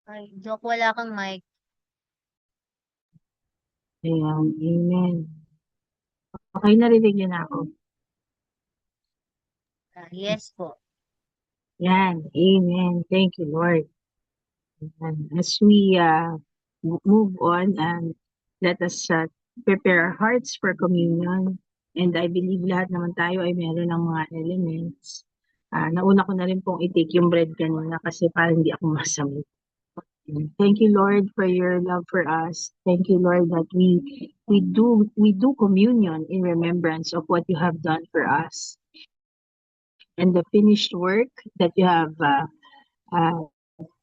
Ay, joke wala kang mic. Ayan, amen. Okay, narinig niyo na ako. Yes po. Yan, amen. Thank you, Lord. And as we move on and let us prepare our hearts for communion. And I believe lahat naman tayo ay meron ng mga elements. Nauna ko na rin pong i-take yung bread kanina kasi parang hindi ako masamit. Thank you, Lord, for your love for us. Thank you, Lord, that we do communion in remembrance of what you have done for us and the finished work that you have uh,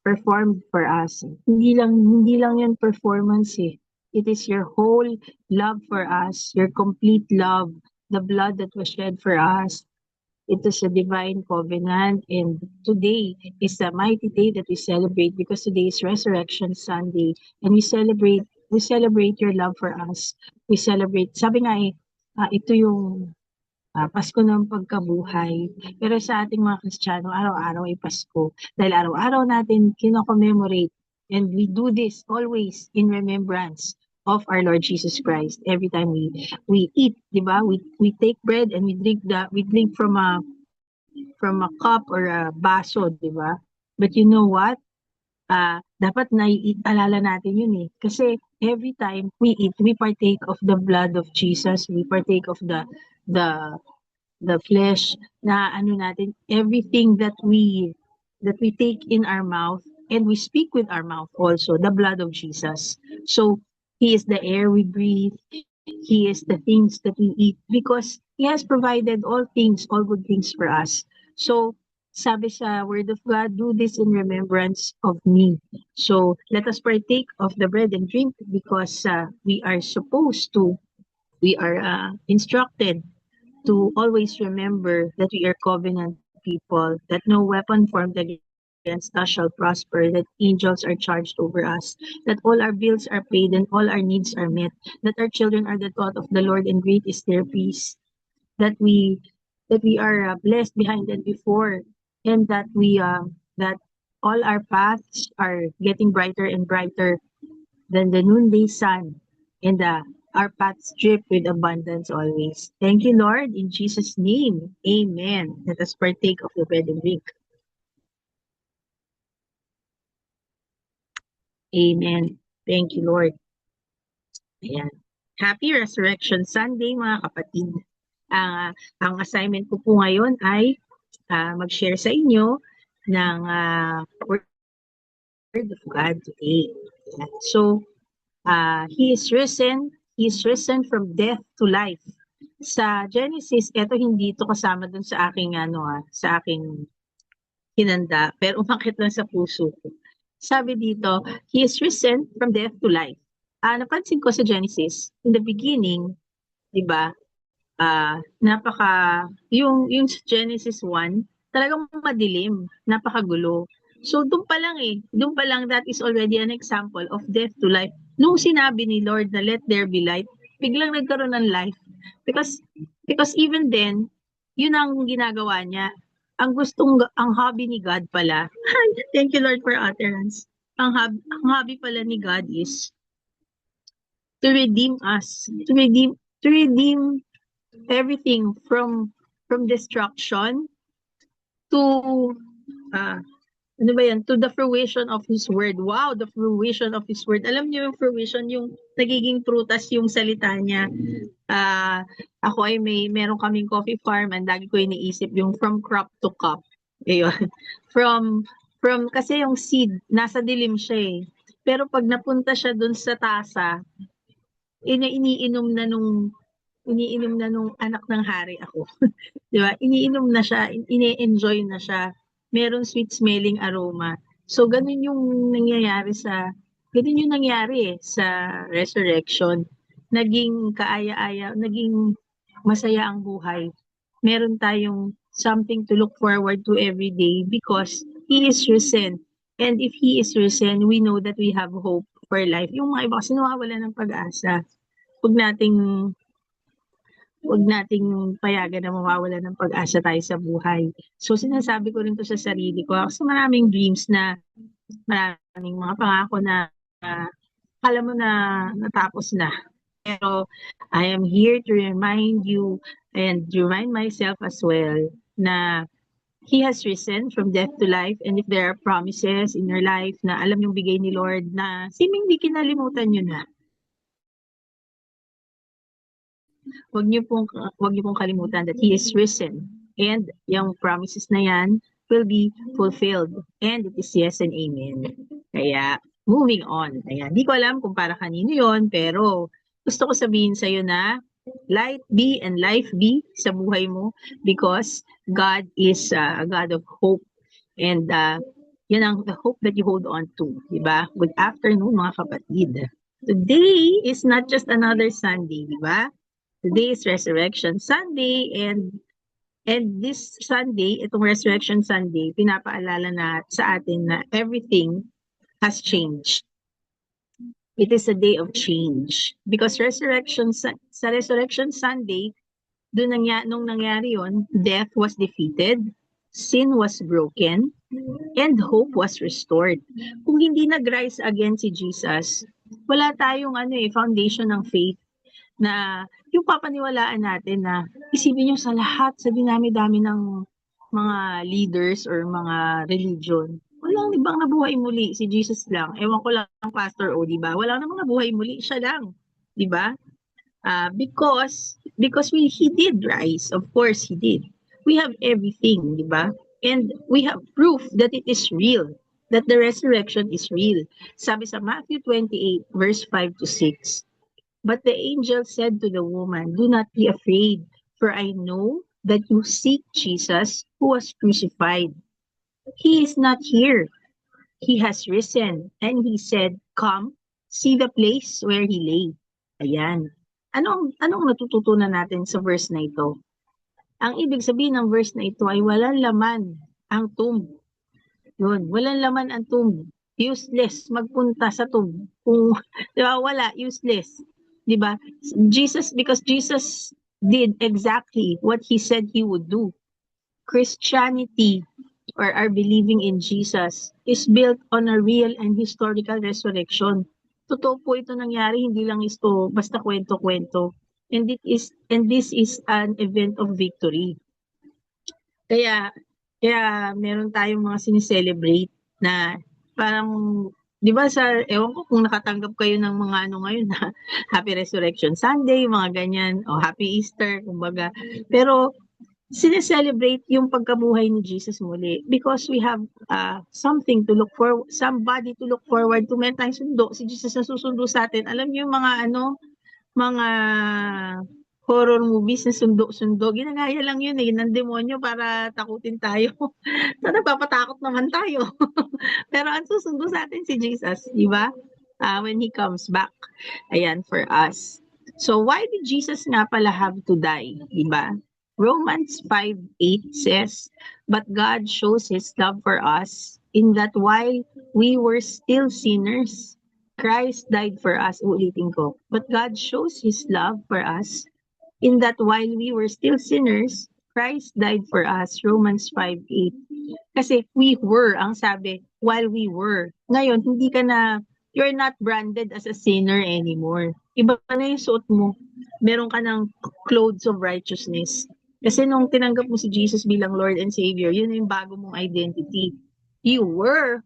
performed for us. Hindi lang 'yan performance eh. It is your whole love for us, your complete love, the blood that was shed for us. It is a divine covenant, and today is a mighty day that we celebrate because today is Resurrection Sunday, and we celebrate your love for us. We celebrate, sabi nga eh, ito yung Pasko ng pagkabuhay. Pero sa ating mga Kristiyano, araw-araw ay Pasko. Dahil araw-araw natin kino-commemorate, and we do this always in remembrance of our Lord Jesus Christ. Every time we eat, 'di ba? We take bread and we drink from a cup or a baso, 'di ba? But you know what? Dapat naialala natin yun eh. Kasi every time we eat, we partake of the blood of Jesus. We partake of the the flesh na ano natin, everything that we take in our mouth, and we speak with our mouth also, the blood of Jesus. So he is the air we breathe, he is the things that we eat because he has provided all things, all good things for us. So sabi sa word of God, do this in remembrance of me. So let us partake of the bread and drink because we are instructed to always remember that we are covenant people, that no weapon formed against us shall prosper, that angels are charged over us, that all our bills are paid and all our needs are met, that our children are the taught of the Lord and great is their peace, that we are blessed behind and before, and that all our paths are getting brighter and brighter than the noonday sun, and our paths drip with abundance always. Thank you, Lord, in Jesus' name. Amen. Let us partake of the bread and drink. Amen. Thank you, Lord. Ayan. Happy Resurrection Sunday, mga kapatid. Ang assignment ko po ngayon ay mag-share sa inyo ng Word of God today. Ayan. So, He is risen. He is risen from death to life. Sa Genesis, eto hindi ito kasama dun sa aking sa aking hinanda, pero umakit lang sa puso ko. Sabi dito, He is risen from death to life. Napansin ko sa Genesis, in the beginning, 'di ba? Yung sa Genesis 1, talagang madilim, napakagulo. So doon pa lang that is already an example of death to life. Nung sinabi ni Lord na let there be light, biglang nagkaroon ng life. Because because even then, yun ang ginagawa niya. Ang hobby ni God pala. Thank you Lord for utterance. Ang hobby pala ni God is to redeem us, to redeem everything from destruction to uh, ano ba yan, to the fruition of His Word. Wow, the fruition of His Word. Alam niyo yung fruition, yung nagiging prutas yung salita niya. Ako ay meron kaming coffee farm, and lagi ko iniisip yung from crop to cup. Ayun. From, kasi yung seed, nasa dilim siya eh. Pero pag napunta siya dun sa tasa, iniinom na nung anak ng hari ako. 'Di ba? Iniinom na siya, ini-enjoy na siya. Merong sweet smelling aroma. So ganun yung nangyari eh, sa resurrection. Naging kaaya-aya, naging masaya ang buhay. Meron tayong something to look forward to every day because He is risen. And if He is risen, we know that we have hope for life. Yung mga iba kasi nawawala ng pag-asa. Huwag nating Huwag nating payagan na mawawala ng pag-asa tayo sa buhay. So sinasabi ko rin 'to sa sarili ko kasi maraming dreams na Maraming mga pangako na akala mo na natapos na. Pero I am here to remind you and remind myself as well na He has risen from death to life, and if there are promises in your life na alam yung bigay ni Lord na seemingly kinalimutan nyo na, wag niyo pong kalimutan that He is risen. And yung promises na yan will be fulfilled. And it is yes and amen. Kaya, moving on. Ayan, di ko alam kung para kanino yon, pero gusto ko sabihin sa'yo na light be and life be sa buhay mo because God is a God of hope. And yan ang the hope that you hold on to. Diba? Good afternoon mga kapatid. Today is not just another Sunday, di ba? Today is Resurrection Sunday and this Sunday, itong Resurrection Sunday, pinapaalala na sa atin na everything has changed. It is a day of change because sa Resurrection Sunday, nung nangyari yon, death was defeated, sin was broken, and hope was restored. Kung hindi nag-rise again si Jesus, wala tayong foundation ng faith na yung papaniwalaan natin na isipin nyo sa dinami-dami ng mga leaders or mga religion, walang ibang nabuhay muli, si Jesus lang. Ewan ko lang, Pastor O, di ba? Walang namang nabuhay muli, siya lang. Di ba? Because he did rise. Of course, he did. We have everything, di ba? And we have proof that it is real, that the resurrection is real. Sabi sa Matthew 28, verse 5 to 6, but the angel said to the woman, do not be afraid, for I know that you seek Jesus who was crucified. He is not here. He has risen. And he said, come, see the place where he lay. Ayan. Anong natututunan natin sa verse na ito? Ang ibig sabihin ng verse na ito ay walang laman ang tomb. Yun, walang laman ang tomb. Useless magpunta sa tomb. Kung, di ba, wala, useless. Di ba? Because Jesus did exactly what he said he would do. Christianity or our believing in Jesus is built on a real and historical resurrection. Totoo po ito nangyari, hindi lang ito basta kwento-kwento. And this is an event of victory. Kaya meron tayong mga sinicelebrate na parang, di ba ewan ko kung nakatanggap kayo ng mga ngayon na Happy Resurrection Sunday, mga ganyan, o Happy Easter, kumbaga. Pero sinicelebrate yung pagkabuhay ni Jesus muli because we have something to look for, somebody to look forward to. Meron tayong sundo, si Jesus na susundo sa atin. Alam niyo yung mga horror movies na sundo-sundo, ginagaya lang yun ng demonyo para takutin tayo. So, nagpapatakot naman tayo. Pero ang susundo sa atin si Jesus, di ba? When He comes back. Ayan, for us. So, why did Jesus nga pala have to die? Di ba? Romans 5:8 says, but God shows His love for us in that while we were still sinners, Christ died for us. Uulitin ko. But God shows His love for us in that while we were still sinners, Christ died for us. Romans 5:8. Kasi we were, ang sabi, while we were. Ngayon, you're not branded as a sinner anymore. Iba na yung suot mo. Meron ka ng clothes of righteousness. Kasi nung tinanggap mo si Jesus bilang Lord and Savior, yun yung bago mong identity. We were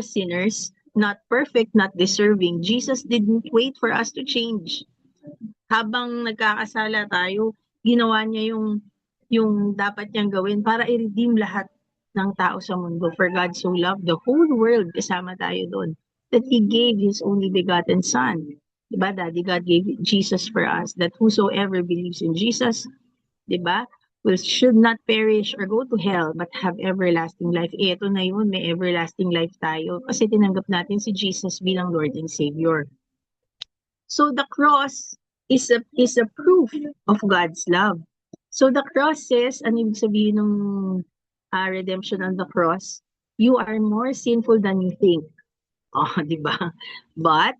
sinners, not perfect, not deserving. Jesus didn't wait for us to change. Habang nagkakasala tayo, ginawa niya yung dapat niyang gawin para i-redeem lahat ng tao sa mundo. For God so loved the whole world, kasama tayo doon, that He gave His only begotten Son. Diba, Daddy God gave Jesus for us, that whosoever believes in Jesus, diba, should not perish or go to hell, but have everlasting life. Ito na yun, may everlasting life tayo. Kasi tinanggap natin si Jesus bilang Lord and Savior. So the cross is a proof of God's love. So the cross says, ano ibig sabihin ng redemption on the cross? You are more sinful than you think. Oh, di ba? But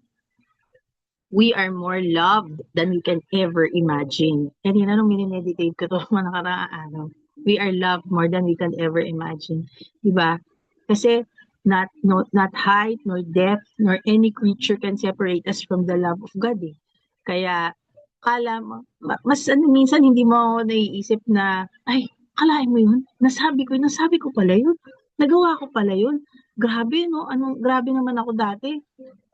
we are more loved than we can ever imagine. Kanina nung minimeditate ko ito mga nakaraang araw, we are loved more than we can ever imagine. Diba? Kasi not height, nor depth, nor any creature can separate us from the love of God eh. Kaya, kala mo, mas ano, minsan hindi mo ako naiisip na, ay, kalahin mo yun? Nasabi ko pala yun. Nagawa ko pala yun. Grabe, no? Grabe naman ako dati.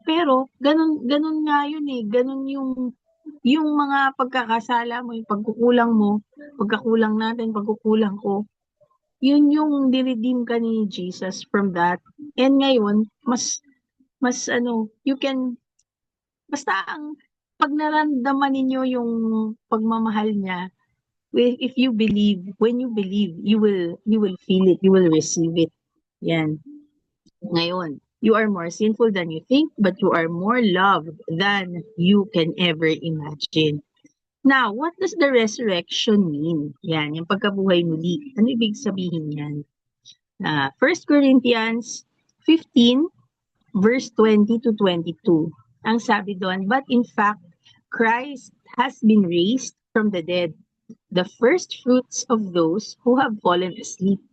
Pero, ganun nga yun eh. Ganun yung mga pagkakasala mo, yung pagkakulang natin, pagkukulang ko, yun yung diredeem ka ni Jesus from that. And ngayon, mas ano, you can, basta pag naramdaman ninyo yung pagmamahal niya, if you believe, when you believe, you will feel it, you will receive it. Yan. Ngayon, you are more sinful than you think, but you are more loved than you can ever imagine. Now, what does the resurrection mean? Yan, yung pagkabuhay muli. Ano ibig sabihin yan? 1 Corinthians 15, verse 20 to 22. Ang sabi doon, but in fact, Christ has been raised from the dead, the first fruits of those who have fallen asleep.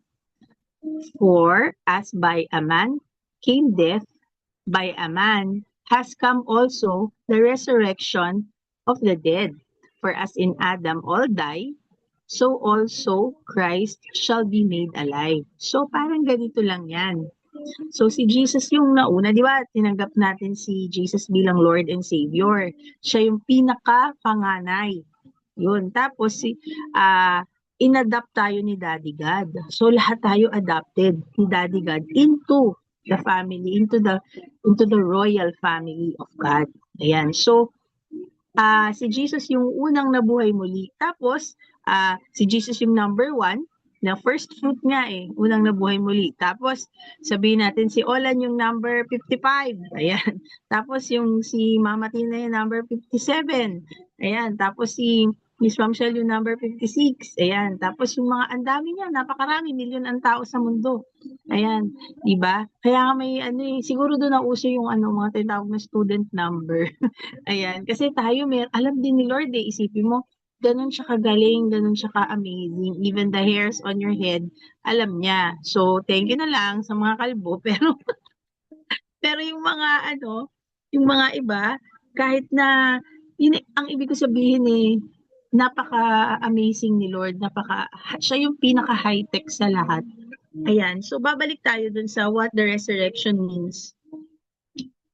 For as by a man came death, by a man has come also the resurrection of the dead. For as in Adam all die, so also Christ shall be made alive. So parang ganito lang yan. So si Jesus yung nauna, di ba? Tinanggap natin si Jesus bilang Lord and Savior. Siya yung pinaka-panganay. Yun. Tapos inadapt tayo ni Daddy God. So lahat tayo adopted ni Daddy God into the family, into the royal family of God. Ayan. So si Jesus yung unang nabuhay muli. Tapos si Jesus yung number 1 na first fruit nga unang nabuhay muli. Tapos sabihin natin si Olan yung number 55. Ayan. Tapos yung si Mama Tina yung number 57. Ayan. Tapos si Miss Ramshel yung number 56. Ayan. Tapos yung mga andami niya, napakarami, milyon ang tao sa mundo. Ayan, 'di ba? Kaya nga may siguro doon na uso yung mga tinatawag na student number. Ayan, kasi tayo alam din ni Lord isipin mo, ganun siya kagaling, ganun siya ka-amazing. Even the hairs on your head, alam niya. So, thank you na lang sa mga kalbo, pero yung mga yung mga iba, kahit na ang ibig ko sabihin napaka-amazing ni Lord, siya yung pinaka-high-tech sa lahat. Ayan, so babalik tayo dun sa what the resurrection means.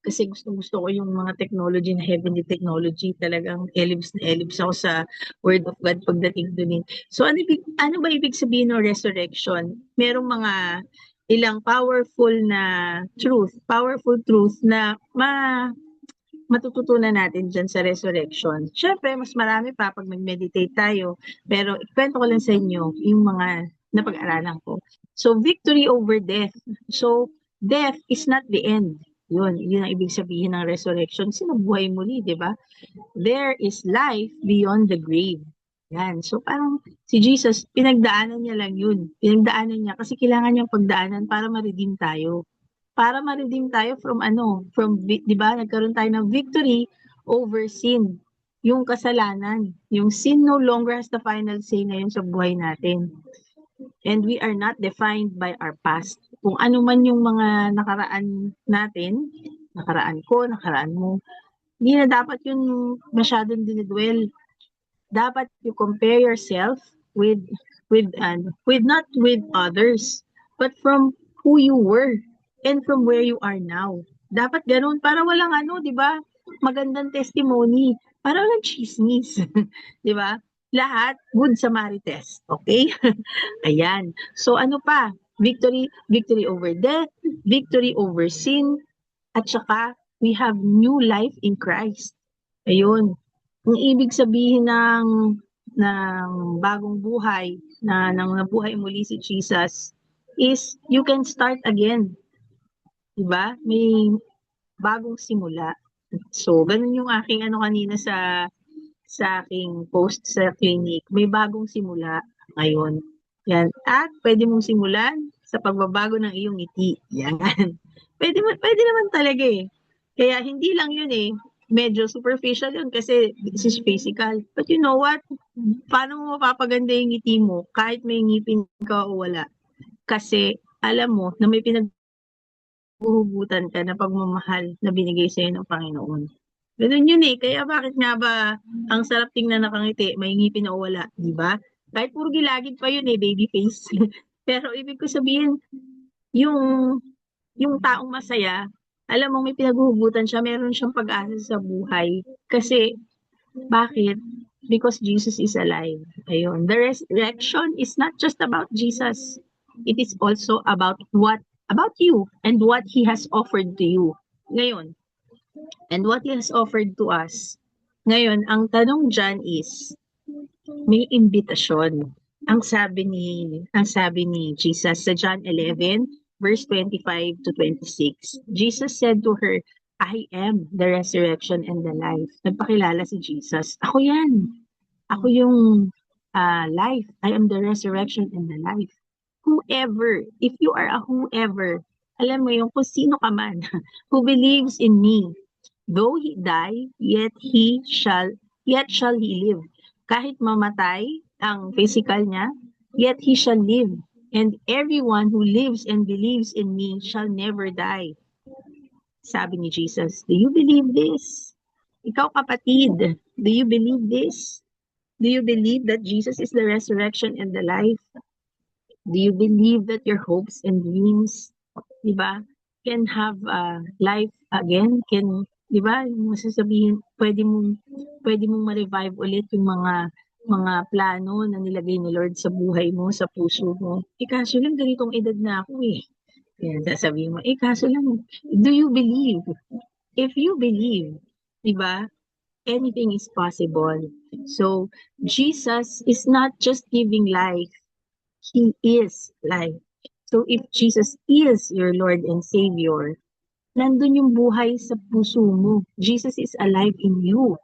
Kasi gusto ko yung mga technology na heavenly technology, talagang elibs ako sa Word of God pagdating dun. So ano ba ibig sabihin ng resurrection? Merong mga ilang powerful truth na matututunan natin dyan sa resurrection. Syempre, mas marami pa pag mag-meditate tayo, pero ikwento ko lang sa inyo yung mga napag-aralan ko. So, victory over death. So, death is not the end. Yun ang ibig sabihin ng resurrection. Sinabuhay muli, di ba? There is life beyond the grave. Yan. So, parang si Jesus, pinagdaanan niya lang yun. Pinagdaanan niya kasi kailangan niyang pagdaanan para ma-redeem tayo. Para ma-redeem tayo from di ba, nagkaroon tayo ng victory over sin. Yung kasalanan. Yung sin no longer has the final say ngayon sa buhay natin. And we are not defined by our past. Kung ano man yung mga nakaraan natin, nakaraan ko, nakaraan mo, hindi na dapat yun masyadong dinidwell. Dapat you compare yourself with not with others, but from who you were and from where you are now. Dapat ganun para walang di ba? Magandang testimony, para walang chismis, di ba? Lahat good Samaritans, okay? Ayan. So ano pa? Victory over death, victory over sin, at saka we have new life in Christ. Ayun. Ang ibig sabihin ng bagong buhay nang nabuhay muli si Jesus is you can start again. Diba? May bagong simula. So, ganun yung aking kanina sa aking post sa clinic. May bagong simula ngayon. Yan. At pwede mong simulan sa pagbabago ng iyong ngiti. Yan. Pwede naman talaga Kaya hindi lang yun medyo superficial yun kasi this is physical. But you know what? Paano mo mapapaganda yung ngiti mo kahit may ngipin ka o wala? Kasi alam mo na may huhugutan ka na pagmamahal na binigay sa'yo ng Panginoon. Ganun yun eh. Kaya bakit nga ba ang sarap tingnan nakangiti, may ngipin na o wala, di ba? Kahit puro gilagid pa yun eh, baby face. Pero ibig ko sabihin, yung yung taong masaya, alam mo may pinaghuhugutan siya, meron siyang pag-asa sa buhay. Kasi bakit? Because Jesus is alive. Ayun. The resurrection is not just about Jesus. It is also about you and what He has offered to you. Ngayon, and what He has offered to us. Ngayon, ang tanong dyan is, may imbitasyon. Ang sabi ni Jesus sa John 11 verse 25 to 26. Jesus said to her, I am the resurrection and the life. Nagpakilala si Jesus. Ako yan. Ako yung life. I am the resurrection and the life. Whoever, if you are a whoever, alam mo yung kung sino ka man, who believes in me, though he die, yet shall he live. Kahit mamatay ang physical niya, yet he shall live. And everyone who lives and believes in me shall never die. Sabi ni Jesus, do you believe this? Ikaw kapatid, do you believe this? Do you believe that Jesus is the resurrection and the life? Do you believe that your hopes and dreams, di ba, can have life again? Can, di ba, yung masasabihin, pwede mong ma-revive ulit yung mga plano na nilagay ni Lord sa buhay mo, sa puso mo. Kaso lang ganitong edad na ako eh. Yan, sasabihin mo, kaso lang, do you believe? If you believe, di ba, anything is possible. So, Jesus is not just giving life, He is life. So, if Jesus is your Lord and Savior, nandun yung buhay sa puso mo. Jesus is alive in you.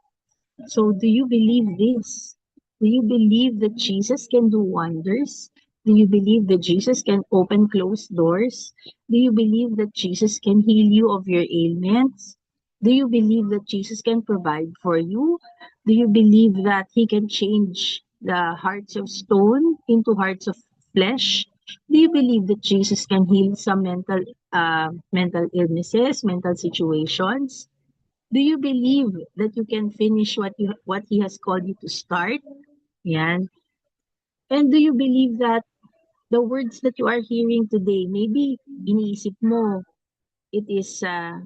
So, do you believe this? Do you believe that Jesus can do wonders? Do you believe that Jesus can open closed doors? Do you believe that Jesus can heal you of your ailments? Do you believe that Jesus can provide for you? Do you believe that He can change the hearts of stone into hearts of flesh? Do you believe that Jesus can heal some mental illnesses, mental situations? Do you believe that you can finish what He has called you to start? Yan. And do you believe that the words that you are hearing today, maybe iniisip mo, it is a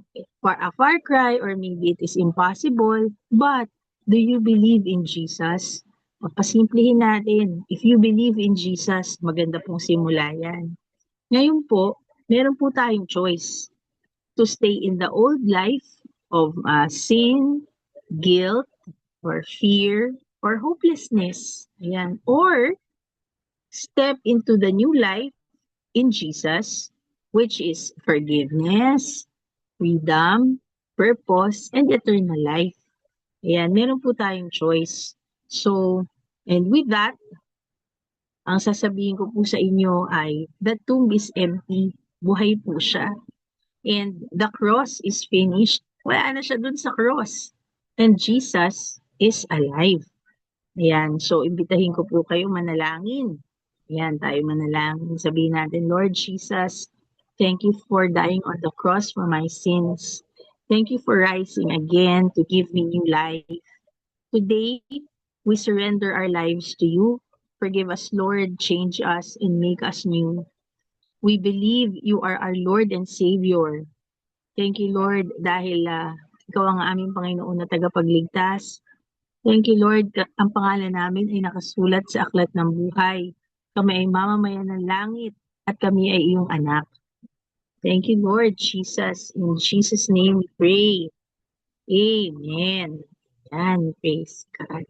far cry or maybe it is impossible, but do you believe in Jesus? Pasimplihin natin. If you believe in Jesus, maganda pong simula yan. Ngayon po, meron po tayong choice to stay in the old life of sin, guilt, or fear, or hopelessness. Ayan. Or step into the new life in Jesus, which is forgiveness, freedom, purpose, and eternal life. Ayan, meron po tayong choice. So, and with that, ang sasabihin ko po sa inyo ay, the tomb is empty, buhay po siya. And the cross is finished. Wala na siya dun sa cross. And Jesus is alive. Ayan, so imbitahin ko po kayo manalangin. Ayan, tayo manalangin. Sabihin natin, Lord Jesus, thank you for dying on the cross for my sins. Thank you for rising again to give me new life. Today, we surrender our lives to you. Forgive us, Lord, change us, and make us new. We believe you are our Lord and Savior. Thank you, Lord, dahil ikaw ang aming Panginoon na tagapagligtas. Thank you, Lord, ang pangalan namin ay nakasulat sa aklat ng buhay. Kami ay mamamayan ng langit at kami ay iyong anak. Thank you, Lord Jesus. In Jesus' name we pray. Amen. Yan, praise God.